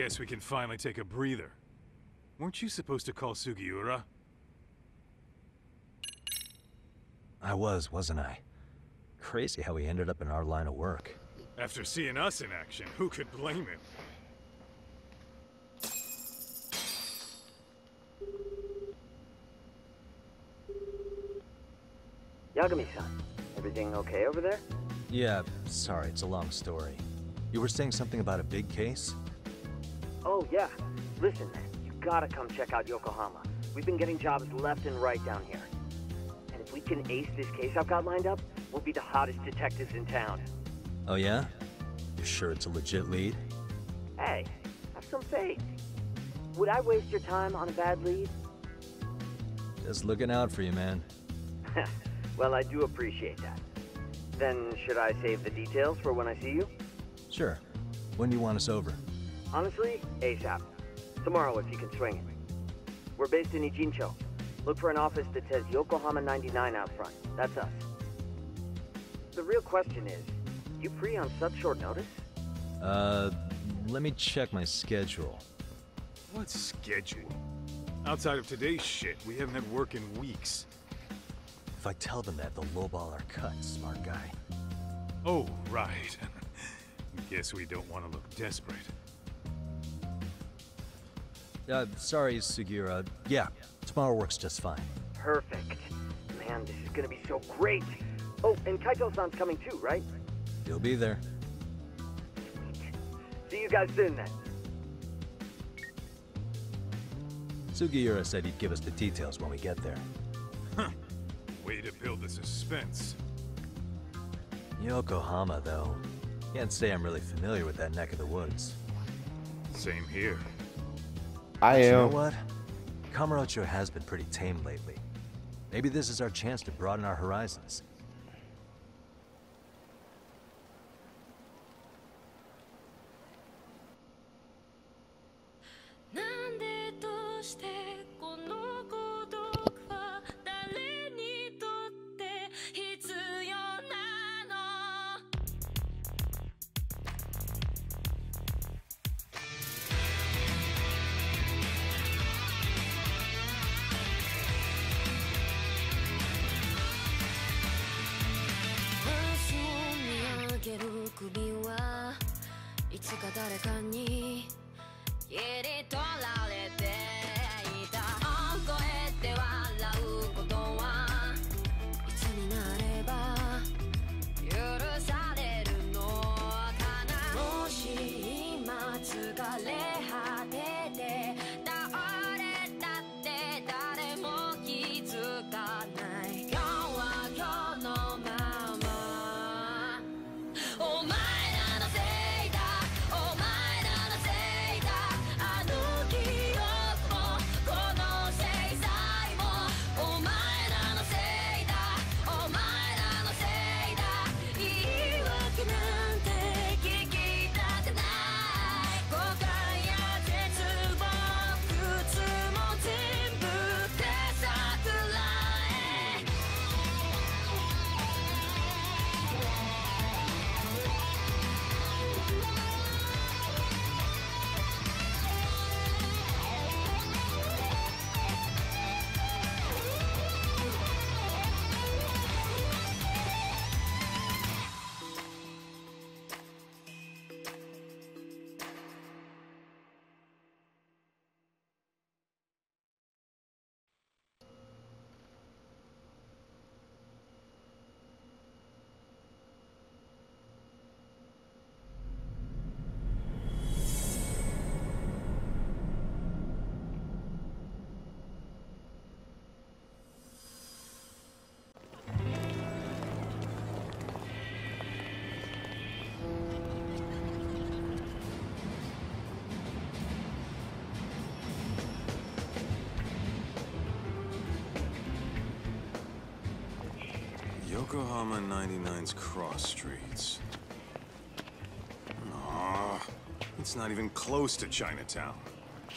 guess we can finally take a breather. Weren't you supposed to call Sugiura? I wasn't I? Crazy how he ended up in our line of work. After seeing us in action, who could blame him? Yagami-san, everything okay over there? Yeah, sorry, it's a long story. You were saying something about a big case? Oh, yeah. Listen, man, you gotta come check out Yokohama. We've been getting jobs left and right down here. And if we can ace this case I've got lined up, we'll be the hottest detectives in town. Oh yeah? You sure it's a legit lead? Hey, have some faith. Would I waste your time on a bad lead? Just looking out for you, man. Well, I do appreciate that. Then, should I save the details for when I see you? Sure. When do you want us over? Honestly, ASAP. Tomorrow if you can swing it. We're based in Ijincho. Look for an office that says Yokohama 99 out front. That's us. The real question is, you free on such short notice? Let me check my schedule. What schedule? Outside of today's shit, we haven't had work in weeks. If I tell them that, they'll lowball our cut, smart guy. Oh, right. Guess we don't want to look desperate. Sorry, Sugiura. Yeah, tomorrow works just fine. Perfect. Man, this is gonna be so great. Oh, and Kaito-san's coming too, right? He'll be there. Sweet. See you guys soon then. Sugiura said he'd give us the details when we get there. Huh. Way to build the suspense. Yokohama, though. Can't say I'm really familiar with that neck of the woods. Same here. I You know am. what? Kamurocho has been pretty tame lately. Maybe this is our chance to broaden our horizons. Yokohama 99's cross streets. Aw, it's not even close to Chinatown.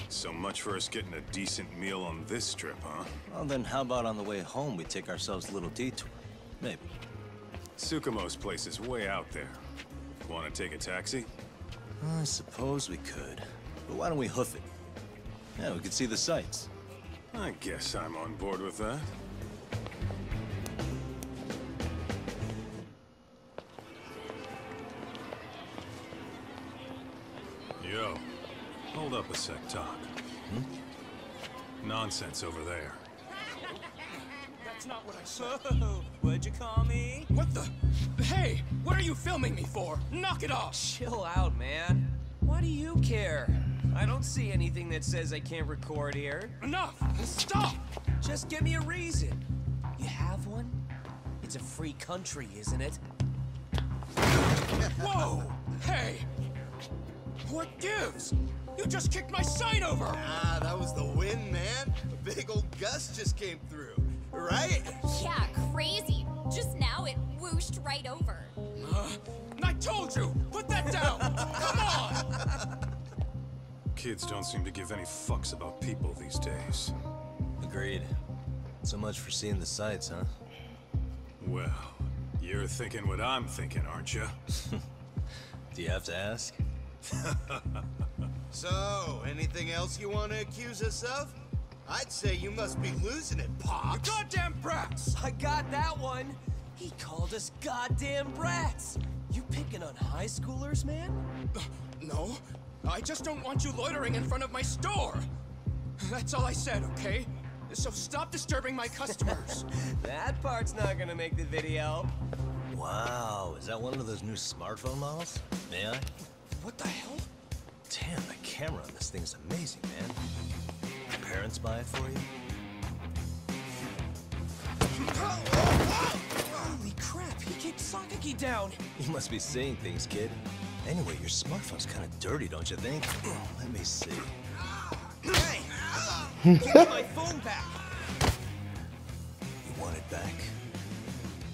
So much for us getting a decent meal on this trip, huh? Well, then how about on the way home we take ourselves a little detour? Maybe. Tsukumo's place is way out there. Want to take a taxi? I suppose we could. but why don't we hoof it? Yeah, we could see the sights. I guess I'm on board with that. Yo, hold up a sec, Doc. Nonsense over there. That's not what I said. What'd you call me? What the? Hey, what are you filming me for? Knock it off! Chill out, man. Why do you care? I don't see anything that says I can't record here. Enough! Stop! Just give me a reason. You have one? It's a free country, isn't it? Whoa! Hey! What gives? You just kicked my sign over! Ah, that was the wind, man. A big old gust just came through, right? Yeah, crazy. Just now it whooshed right over. I told you! Put that down! Come on! Kids don't seem to give any fucks about people these days. Agreed. So much for seeing the sights, huh? Well, you're thinking what I'm thinking, aren't you? Do you have to ask? So, anything else you want to accuse us of? I'd say you must be losing it, Pops. You goddamn brats! I got that one. He called us goddamn brats. You picking on high schoolers, man? No, I just don't want you loitering in front of my store. That's all I said, okay? So stop disturbing my customers. That part's not gonna make the video. Wow, is that one of those new smartphone models? May I? What the hell? Damn, the camera on this thing's amazing, man. Your parents buy it for you? Holy crap, he kicked Sakaki down. You must be seeing things, kid. Anyway, your smartphone's kind of dirty, don't you think? Let me see. Hey! Give me my phone back! You want it back?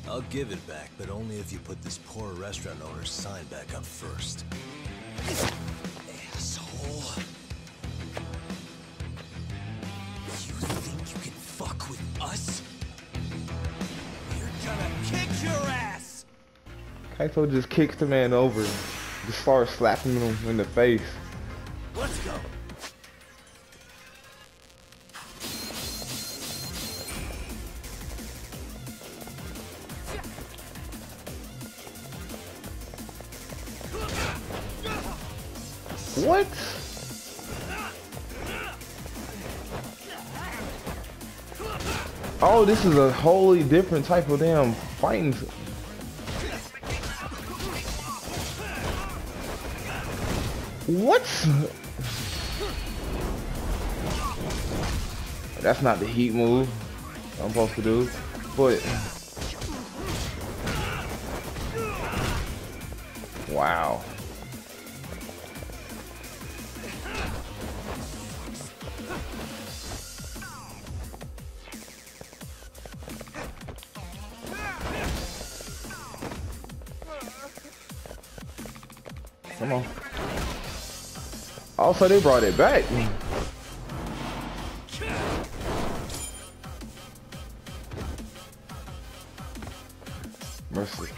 I'll give it back, but only if you put this poor restaurant owner's sign back up first. Asshole. You think you can fuck with us? We're gonna kick your ass! Kaito just kicks the man over. Just starts slapping him in the face. Let's go. What? Oh, this is a wholly different type of damn fighting. What? That's not the heat move I'm supposed to do, but wow. Come on. Also, they brought it back. Mercy.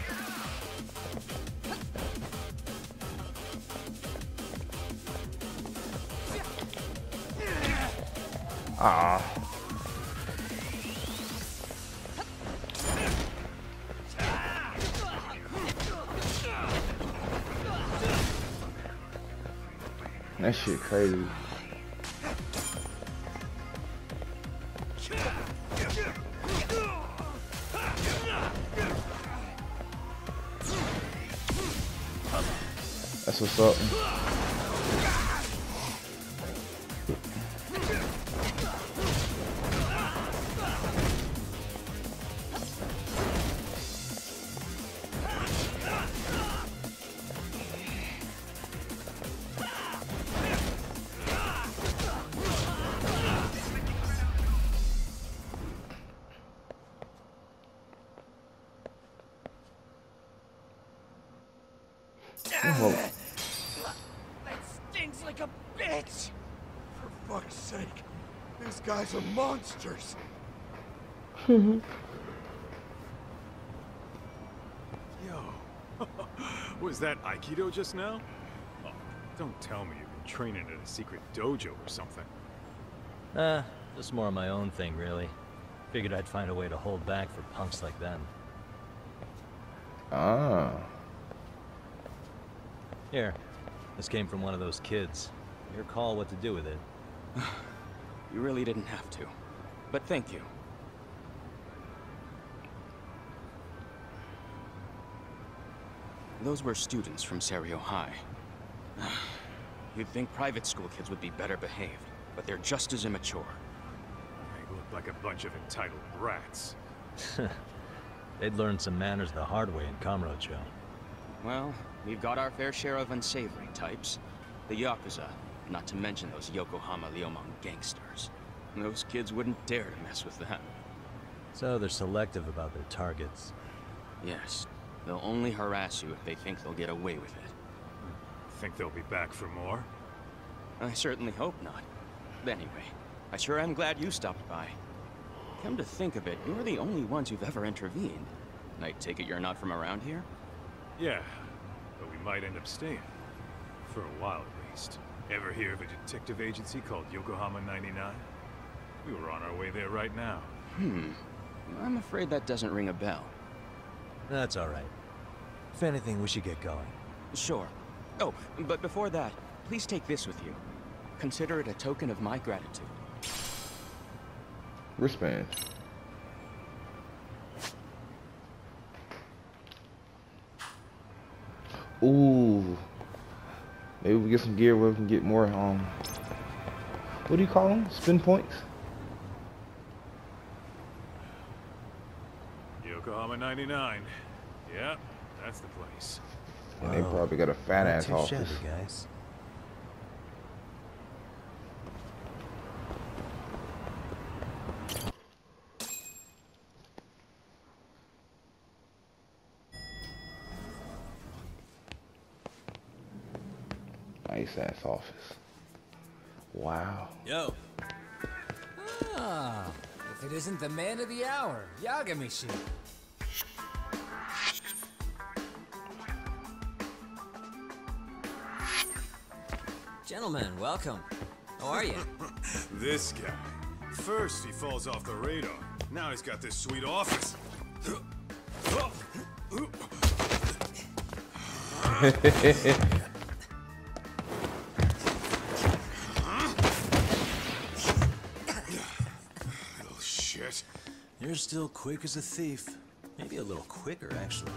Ah. That shit crazy. That's what's up. That stings like a bitch! For fuck's sake, these guys are monsters. Yo. Was that Aikido just now? Oh, don't tell me you've been training at a secret dojo or something. Just more of my own thing, really. Figured I'd find a way to hold back for punks like them. Ah. Here, this came from one of those kids. Your call what to do with it. You really didn't have to. But thank you. Those were students from Serio High. You'd think private school kids would be better behaved, but they're just as immature. They look like a bunch of entitled brats. They'd learned some manners the hard way in Kamurocho. Well, we've got our fair share of unsavory types. The Yakuza, not to mention those Yokohama Liumang gangsters. Those kids wouldn't dare to mess with them. So they're selective about their targets. Yes. They'll only harass you if they think they'll get away with it. Think they'll be back for more? I certainly hope not. But anyway, I sure am glad you stopped by. Come to think of it, you're the only ones who've ever intervened. I take it you're not from around here? Yeah, but we might end up staying. For a while at least. Ever hear of a detective agency called Yokohama 99? We were on our way there right now. I'm afraid that doesn't ring a bell. That's all right. If anything, we should get going. Sure. Oh, but before that, please take this with you. Consider it a token of my gratitude. Wristband. Ooh. Maybe we get some gear where we can get more, what do you call them? Spin points? Yokohama 99. Yeah, that's the place. And they probably got a fat ass Not too office. shabby, guys. Nice ass office. Wow. Yo. Ah, if it isn't the man of the hour, Yagami-shi. Gentlemen, welcome. How are you? This guy. First he falls off the radar. Now he's got this sweet office. Little shit. You're still quick as a thief. Maybe a little quicker, actually.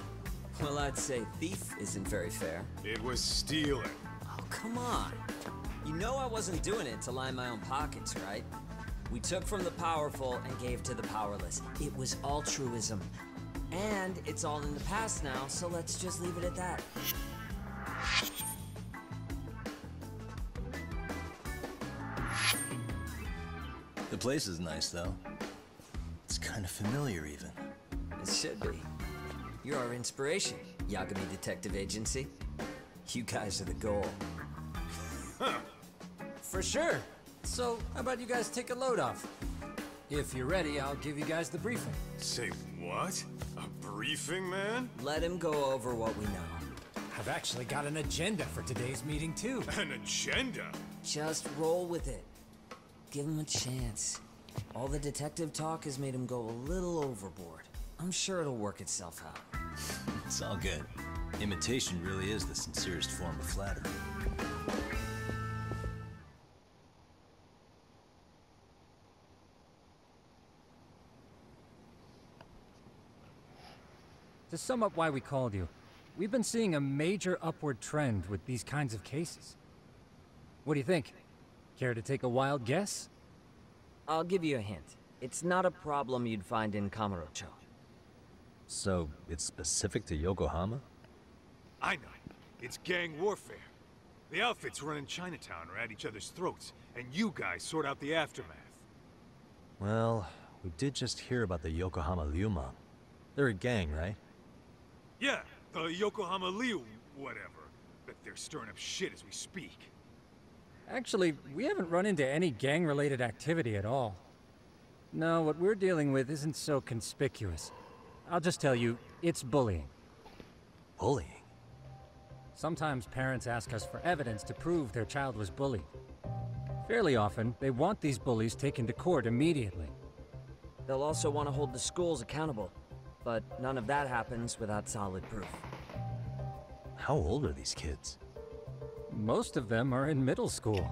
Well, I'd say thief isn't very fair. It was stealing. Oh, come on. You know I wasn't doing it to line my own pockets, right? We took from the powerful and gave to the powerless. It was altruism. And it's all in the past now, so let's just leave it at that. The place is nice, though. It's kind of familiar, even. It should be. You're our inspiration, Yagami Detective Agency. You guys are the goal. For sure. So, how about you guys take a load off? If you're ready, I'll give you guys the briefing. Say what? A briefing, man? Let him go over what we know. I've actually got an agenda for today's meeting, too. An agenda? Just roll with it. Give him a chance. All the detective talk has made him go a little overboard. I'm sure it'll work itself out. It's all good. Imitation really is the sincerest form of flattery. To sum up why we called you, we've been seeing a major upward trend with these kinds of cases. What do you think? Care to take a wild guess? I'll give you a hint. It's not a problem you'd find in Kamurocho. So, it's specific to Yokohama? I know. It's gang warfare. The outfits running Chinatown are at each other's throats, and you guys sort out the aftermath. Well, we did just hear about the Yokohama Liumang. They're a gang, right? Yeah, the Yokohama Liu, whatever. Bet they're stirring up shit as we speak. Actually, we haven't run into any gang-related activity at all. No, what we're dealing with isn't so conspicuous. I'll just tell you, it's bullying. Bullying? sometimes parents ask us for evidence to prove their child was bullied. Fairly often, they want these bullies taken to court immediately. They'll also want to hold the schools accountable, but none of that happens without solid proof. How old are these kids? Most of them are in middle school.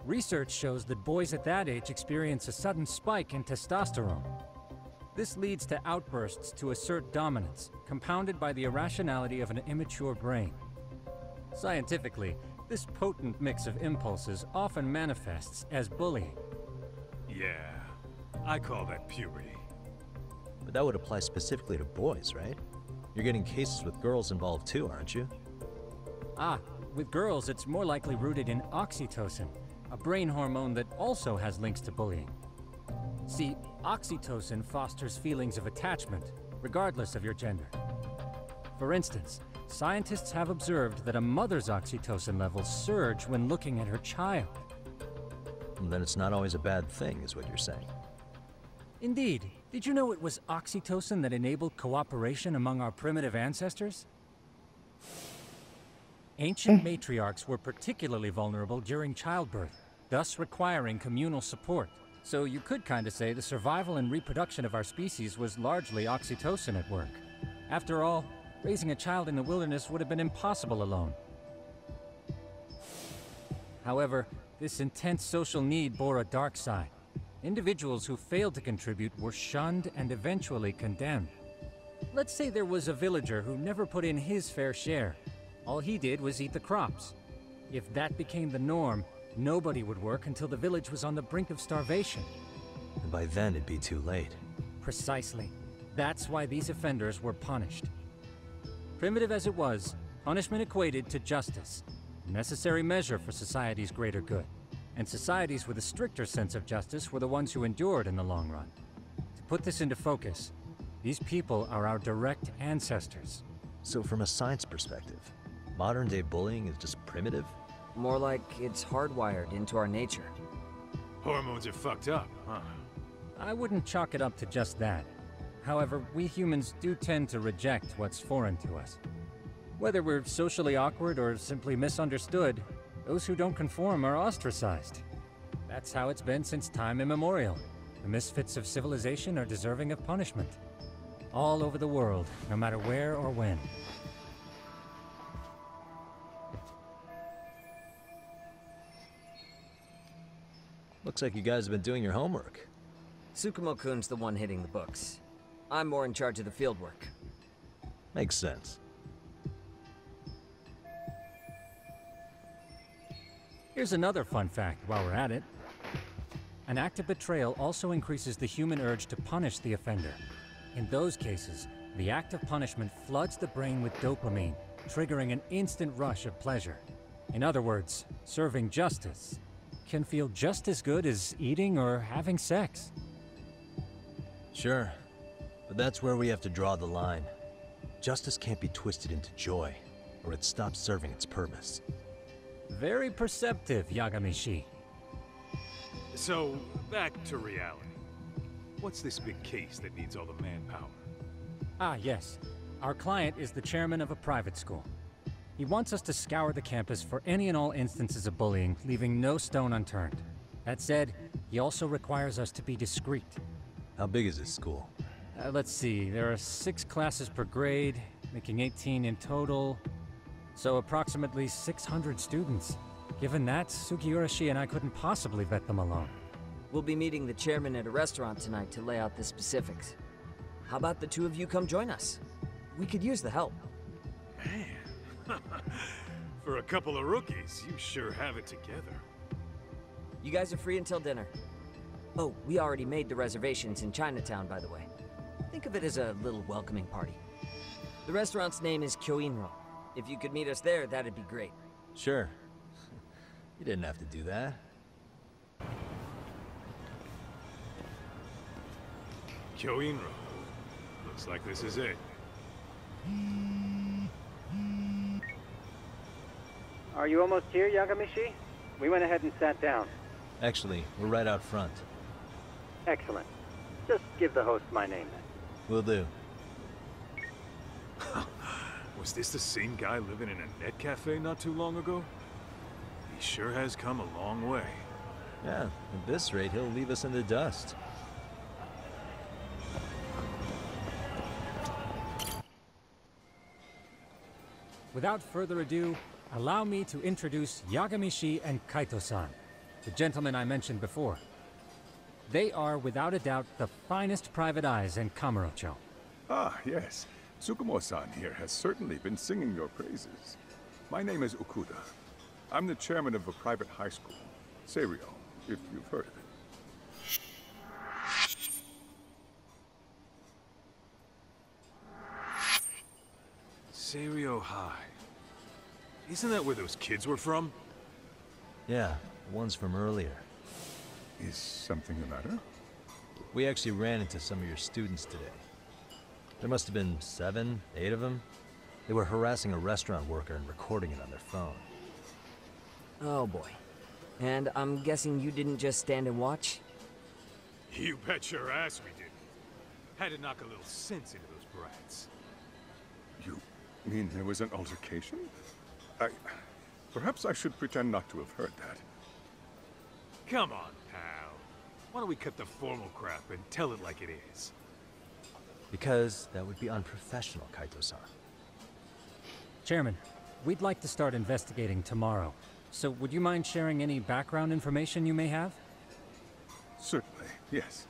Research shows that boys at that age experience a sudden spike in testosterone. This leads to outbursts to assert dominance, compounded by the irrationality of an immature brain. Scientifically, this potent mix of impulses often manifests as bullying. Yeah, I call that puberty. But that would apply specifically to boys, right? You're getting cases with girls involved too, aren't you? Ah, with girls it's more likely rooted in oxytocin, a brain hormone that also has links to bullying. See, oxytocin fosters feelings of attachment, regardless of your gender. For instance, scientists have observed that a mother's oxytocin levels surge when looking at her child. Then it's not always a bad thing, is what you're saying. Indeed. Did you know it was oxytocin that enabled cooperation among our primitive ancestors? Ancient matriarchs were particularly vulnerable during childbirth, thus requiring communal support. So you could kinda say the survival and reproduction of our species was largely oxytocin at work. After all, raising a child in the wilderness would have been impossible alone. However, this intense social need bore a dark side. Individuals who failed to contribute were shunned and eventually condemned. Let's say there was a villager who never put in his fair share. All he did was eat the crops. If that became the norm, nobody would work until the village was on the brink of starvation. And by then it'd be too late. Precisely. That's why these offenders were punished. Primitive as it was, punishment equated to justice, a necessary measure for society's greater good. And societies with a stricter sense of justice were the ones who endured in the long run. To put this into focus, these people are our direct ancestors. So from a science perspective, modern-day bullying is just primitive? More like it's hardwired into our nature. Hormones are fucked up, huh? I wouldn't chalk it up to just that. However, we humans do tend to reject what's foreign to us. Whether we're socially awkward or simply misunderstood, those who don't conform are ostracized. That's how it's been since time immemorial. The misfits of civilization are deserving of punishment. All over the world, no matter where or when. Looks like you guys have been doing your homework. Tsukumo-kun's the one hitting the books. I'm more in charge of the field work. Makes sense. Here's another fun fact while we're at it. An act of betrayal also increases the human urge to punish the offender. In those cases, the act of punishment floods the brain with dopamine, triggering an instant rush of pleasure. In other words, serving justice can feel just as good as eating or having sex. Sure, but that's where we have to draw the line. Justice can't be twisted into joy, or it stops serving its purpose. Very perceptive, Yagamishi. So, back to reality. What's this big case that needs all the manpower? Ah, yes. Our client is the chairman of a private school. He wants us to scour the campus for any and all instances of bullying, leaving no stone unturned. That said, he also requires us to be discreet. How big is this school? Let's see, there are 6 classes per grade, making 18 in total. So approximately 600 students. Given that, Sugiurashi and I couldn't possibly vet them alone. We'll be meeting the chairman at a restaurant tonight to lay out the specifics. How about the two of you come join us? We could use the help. Man, for a couple of rookies, you sure have it together. You guys are free until dinner. Oh, we already made the reservations in Chinatown, by the way. Think of it as a little welcoming party. The restaurant's name is Kyoinro. If you could meet us there, that'd be great. Sure. You didn't have to do that. Kyoinro. Looks like this is it. Are you almost here, Yagamishi? We went ahead and sat down. Actually, we're right out front. Excellent. Just give the host my name then. Will do. Was this the same guy living in a net cafe not too long ago? He sure has come a long way. Yeah, at this rate, he'll leave us in the dust. Without further ado, allow me to introduce Yagami-shi and Kaito-san, the gentlemen I mentioned before. They are, without a doubt, the finest private eyes in Kamurocho. Ah, yes. Tsukumo-san here has certainly been singing your praises. My name is Okuda. I'm the chairman of a private high school, Seiryo, if you've heard of it. Seiryo High. Isn't that where those kids were from? Yeah, the ones from earlier. Is something the matter? We actually ran into some of your students today. There must have been 7, 8 of them. They were harassing a restaurant worker and recording it on their phone. Oh boy. And I'm guessing you didn't just stand and watch? You bet your ass we did. Had to knock a little sense into those brats. You mean there was an altercation? Perhaps I should pretend not to have heard that. Come on, pal. Why don't we cut the formal crap and tell it like it is? Because that would be unprofessional, Kaito-san. Chairman, we'd like to start investigating tomorrow. So would you mind sharing any background information you may have? Certainly, yes.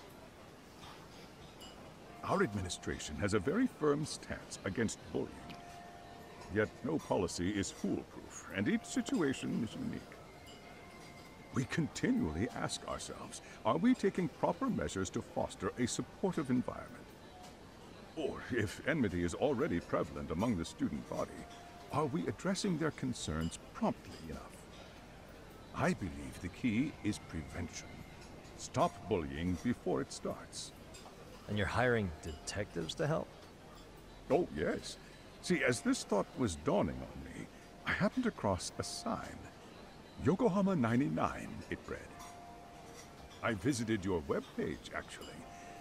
Our administration has a very firm stance against bullying. Yet no policy is foolproof, and each situation is unique. We continually ask ourselves, are we taking proper measures to foster a supportive environment? Or, if enmity is already prevalent among the student body, are we addressing their concerns promptly enough? I believe the key is prevention. Stop bullying before it starts. And you're hiring detectives to help? Oh, yes. See, as this thought was dawning on me, I happened across a sign. Yokohama 99, it read. I visited your webpage, actually,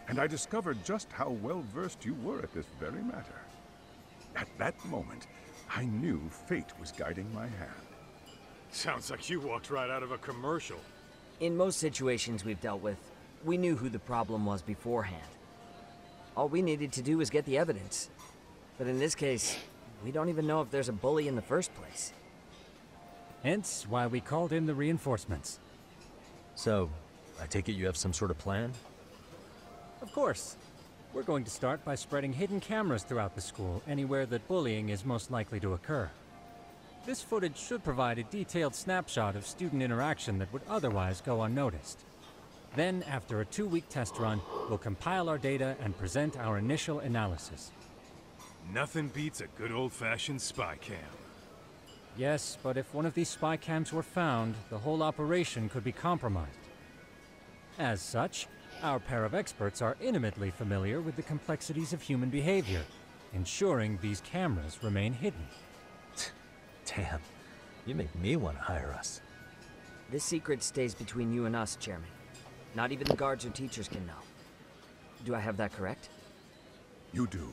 and I discovered just how well-versed you were at this very matter. At that moment, I knew fate was guiding my hand. Sounds like you walked right out of a commercial. In most situations we've dealt with, we knew who the problem was beforehand. All we needed to do was get the evidence. But in this case, we don't even know if there's a bully in the first place. Hence why we called in the reinforcements. So, I take it you have some sort of plan? Of course. We're going to start by spreading hidden cameras throughout the school, anywhere that bullying is most likely to occur. This footage should provide a detailed snapshot of student interaction that would otherwise go unnoticed. Then, after a 2-week test run, we'll compile our data and present our initial analysis. Nothing beats a good old-fashioned spy cam. Yes, but if one of these spy cams were found, the whole operation could be compromised. As such, our pair of experts are intimately familiar with the complexities of human behavior, ensuring these cameras remain hidden. Damn, you make me want to hire us. This secret stays between you and us, Chairman. Not even the guards or teachers can know. Do I have that correct? You do.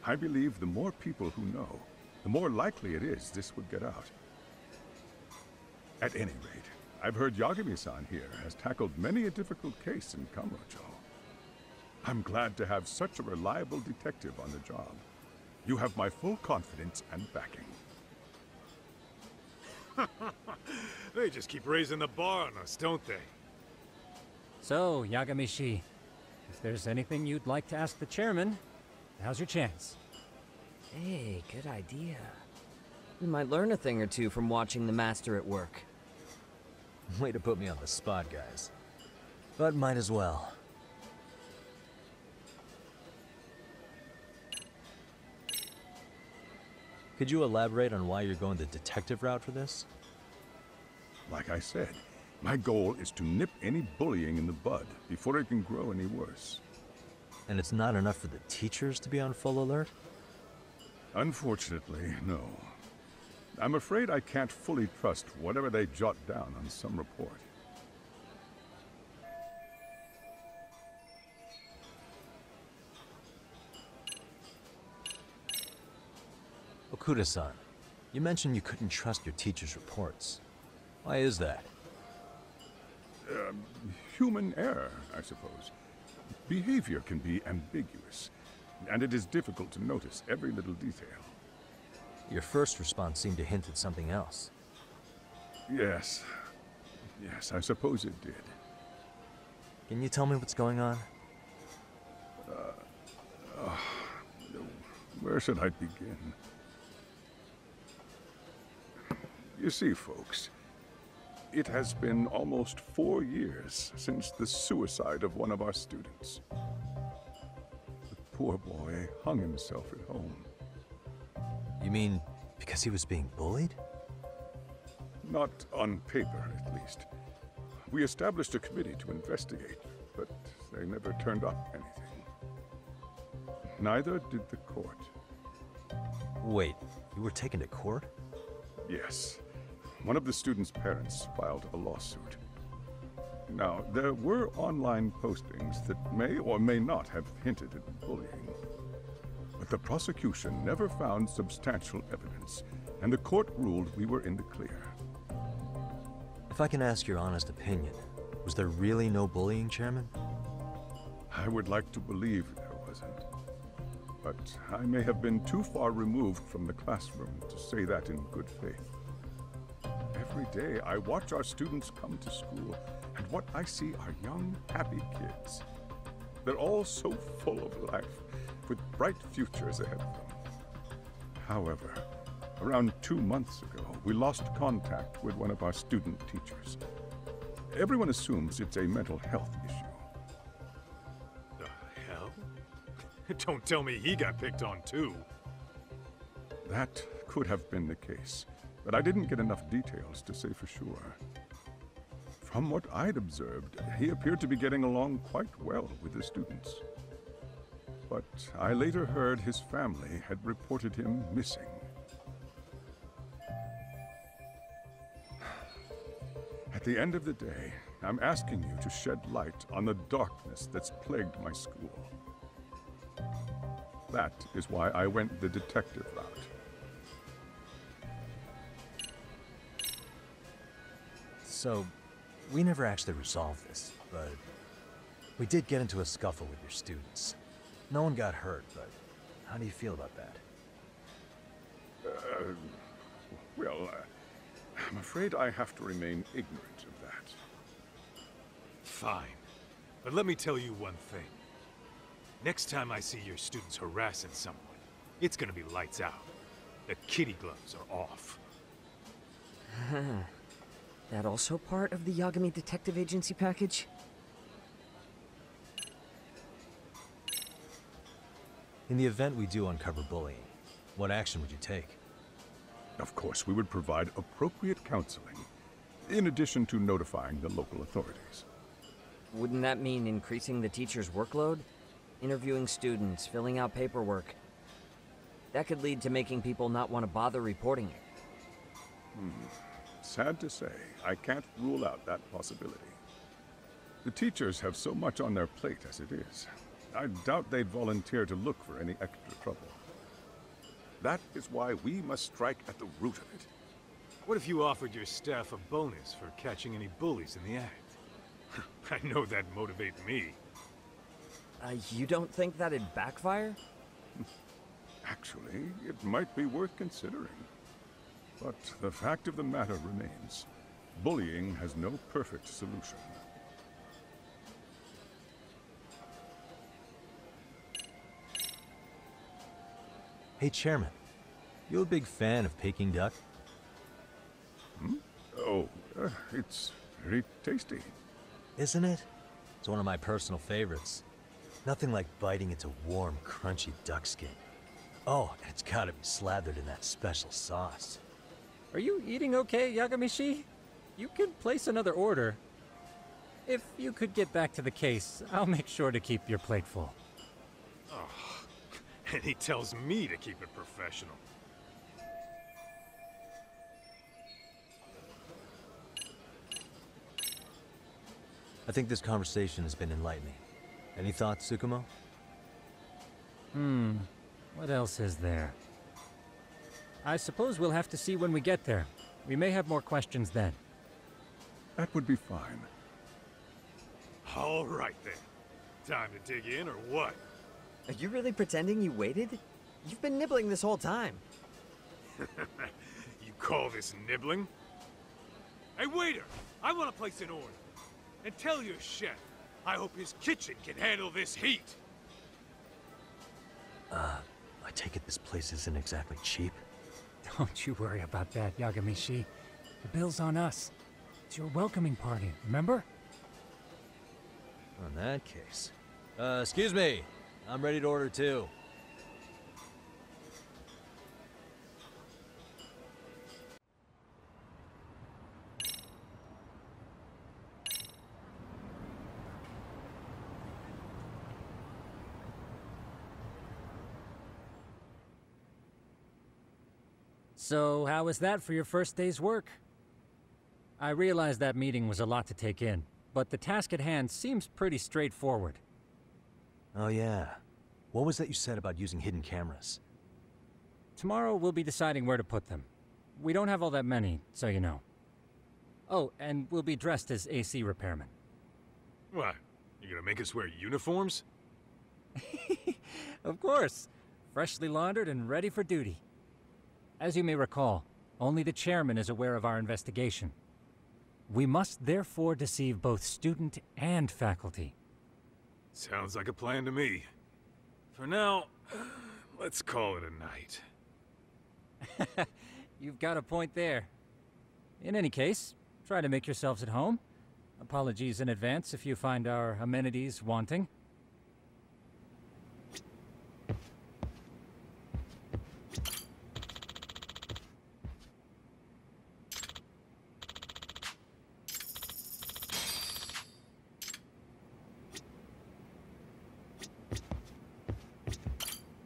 I believe the more people who know, the more likely it is this would get out. At any rate, I've heard Yagami-san here has tackled many a difficult case in Kamurocho. I'm glad to have such a reliable detective on the job. You have my full confidence and backing. They just keep raising the bar on us, don't they? So, Yagami-shi, if there's anything you'd like to ask the chairman, now's your chance. Hey, good idea. We might learn a thing or two from watching the master at work. Way to put me on the spot, guys. But might as well. Could you elaborate on why you're going the detective route for this? Like I said, my goal is to nip any bullying in the bud before it can grow any worse. And it's not enough for the teachers to be on full alert? Unfortunately, no. I'm afraid I can't fully trust whatever they jot down on some report. Okuda-san, you mentioned you couldn't trust your teacher's reports. Why is that? Human error, I suppose. Behavior can be ambiguous, and it is difficult to notice every little detail. Your first response seemed to hint at something else. Yes. Yes, I suppose it did. Can you tell me what's going on? Where should I begin? You see, folks, it has been almost 4 years since the suicide of one of our students. The poor boy hung himself at home. You mean because he was being bullied? Not on paper, at least. We established a committee to investigate, but they never turned up anything. Neither did the court. Wait, you were taken to court? Yes. One of the students' parents filed a lawsuit. Now, there were online postings that may or may not have hinted at bullying. But the prosecution never found substantial evidence, and the court ruled we were in the clear. If I can ask your honest opinion, was there really no bullying, Chairman? I would like to believe there wasn't. But I may have been too far removed from the classroom to say that in good faith. Every day I watch our students come to school, and what I see are young, happy kids. They're all so full of life, with bright futures ahead of them. However, around 2 months ago, we lost contact with one of our student teachers. Everyone assumes it's a mental health issue. The hell? Don't tell me he got picked on too. That could have been the case, but I didn't get enough details to say for sure. From what I'd observed, he appeared to be getting along quite well with the students. But I later heard his family had reported him missing. At the end of the day, I'm asking you to shed light on the darkness that's plagued my school. That is why I went the detective route. So, we never actually resolved this, but we did get into a scuffle with your students. No one got hurt, but how do you feel about that? I'm afraid I have to remain ignorant of that. Fine. But let me tell you one thing. Next time I see your students harassing someone, it's gonna be lights out. The kitty gloves are off. That also part of the Yagami Detective Agency package? In the event we do uncover bullying, what action would you take? Of course, we would provide appropriate counseling, in addition to notifying the local authorities. Wouldn't that mean increasing the teacher's workload? Interviewing students, filling out paperwork. That could lead to making people not want to bother reporting it. Sad to say, I can't rule out that possibility. The teachers have so much on their plate as it is. I doubt they'd volunteer to look for any extra trouble. That is why we must strike at the root of it. What if you offered your staff a bonus for catching any bullies in the act? I know that'd motivate me. You don't think that'd backfire? Actually, it might be worth considering. But the fact of the matter remains, bullying has no perfect solution. Hey, Chairman, you a big fan of Peking duck? Oh, it's very tasty. Isn't it? It's one of my personal favorites. Nothing like biting into warm, crunchy duck skin. Oh, and it's gotta be slathered in that special sauce. Are you eating okay, Yagamishi? You could place another order. If you could get back to the case, I'll make sure to keep your plate full. Oh, and he tells me to keep it professional. I think this conversation has been enlightening. Any thoughts, Tsukumo? What else is there? I suppose we'll have to see when we get there. We may have more questions then. That would be fine. All right then. Time to dig in or what? Are you really pretending you waited? You've been nibbling this whole time. You call this nibbling? Hey, waiter! I want to place an order. And tell your chef, I hope his kitchen can handle this heat. I take it this place isn't exactly cheap? Don't you worry about that, Yagami-shi. The bill's on us. It's your welcoming party, remember? In that case. Excuse me. I'm ready to order too. So, how was that for your first day's work? I realize that meeting was a lot to take in, but the task at hand seems pretty straightforward. Oh yeah. What was that you said about using hidden cameras? Tomorrow we'll be deciding where to put them. We don't have all that many, so you know. Oh, and we'll be dressed as AC repairmen. What? You gonna make us wear uniforms? Of course. Freshly laundered and ready for duty. As you may recall, only the chairman is aware of our investigation. We must therefore deceive both student and faculty. Sounds like a plan to me. For now, let's call it a night. You've got a point there. In any case, try to make yourselves at home. Apologies in advance if you find our amenities wanting.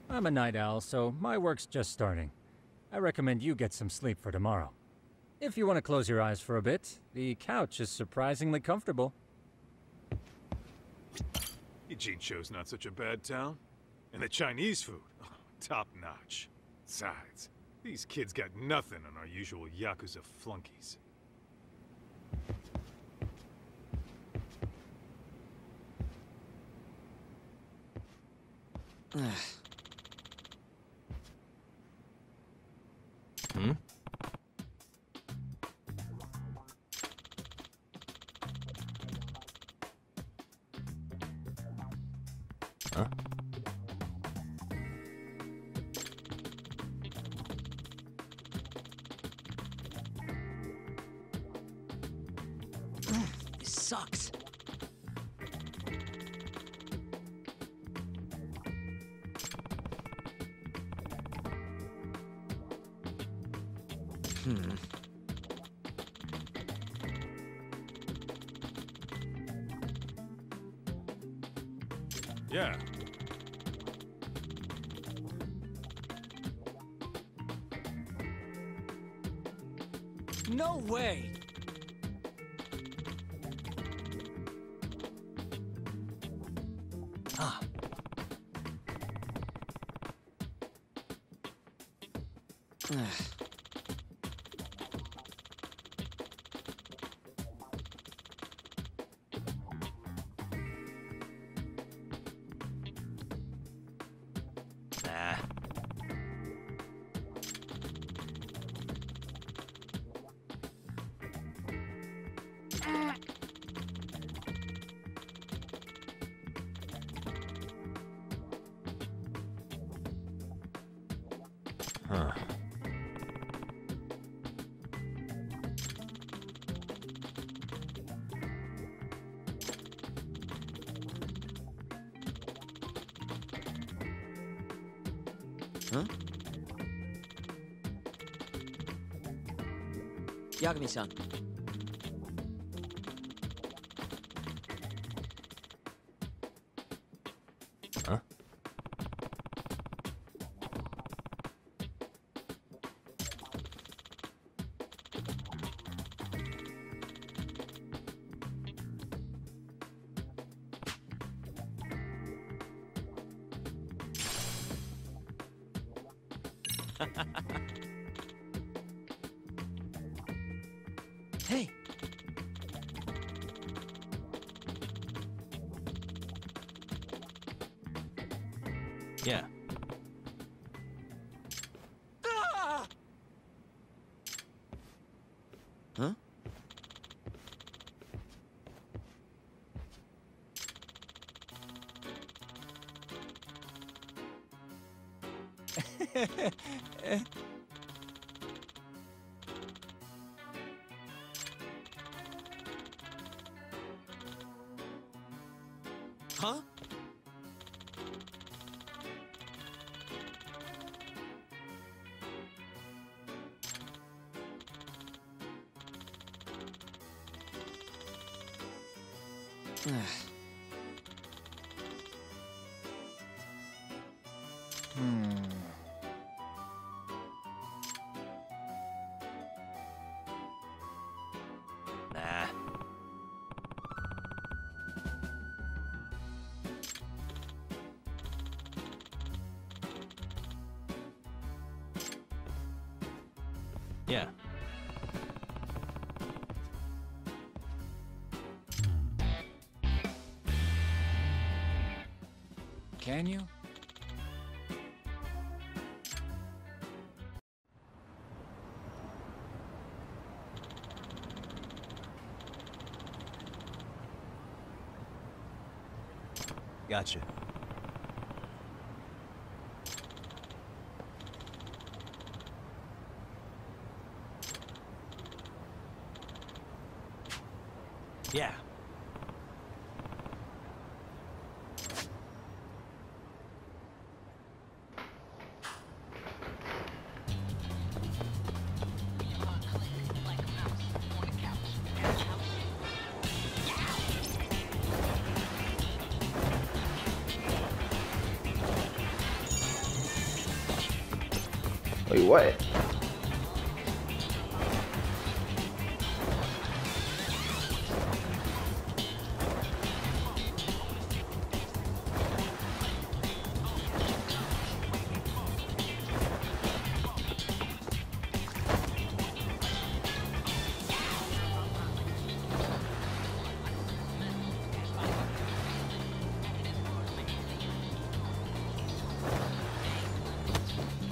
I'm a night owl, so my work's just starting. I recommend you get some sleep for tomorrow. If you want to close your eyes for a bit, the couch is surprisingly comfortable. Ijincho's not such a bad town. And the Chinese food, top notch. Besides, these kids got nothing on our usual Yakuza flunkies. Hmm? Huh? This sucks. Yeah. No way! Ah. Nah. Huh. Huh? Yagami-san. Huh? Yeah. Huh? Huh? Nah. Yeah. Can you? Gotcha. Yeah. Wait, what?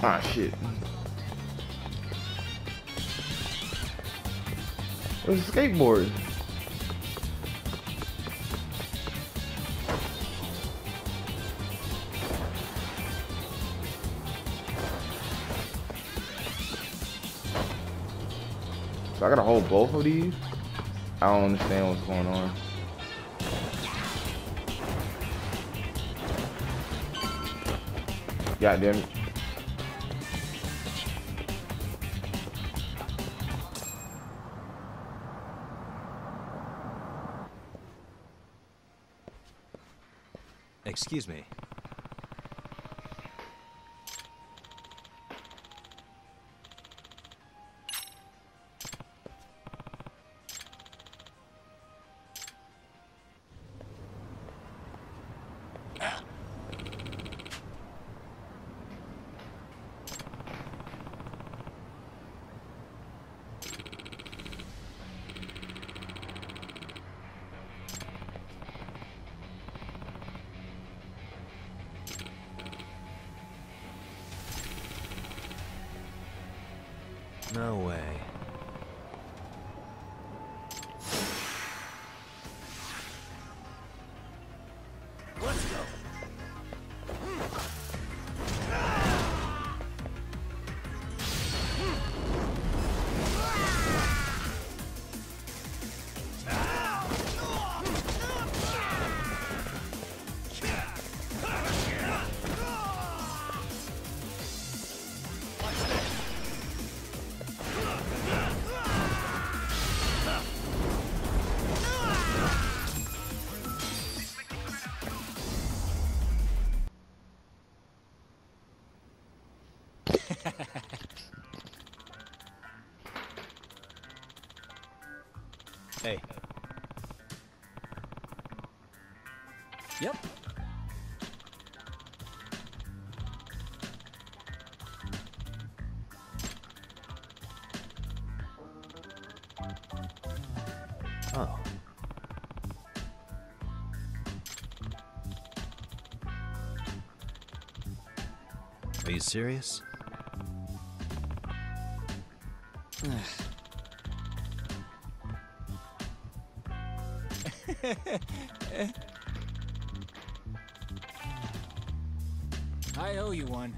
Ah, shit. Where's the skateboard? So I gotta hold both of these? I don't understand what's going on. God damn it. Excuse me. No way. Let's go. Hey. Yep. Oh. Are you serious? I owe you one.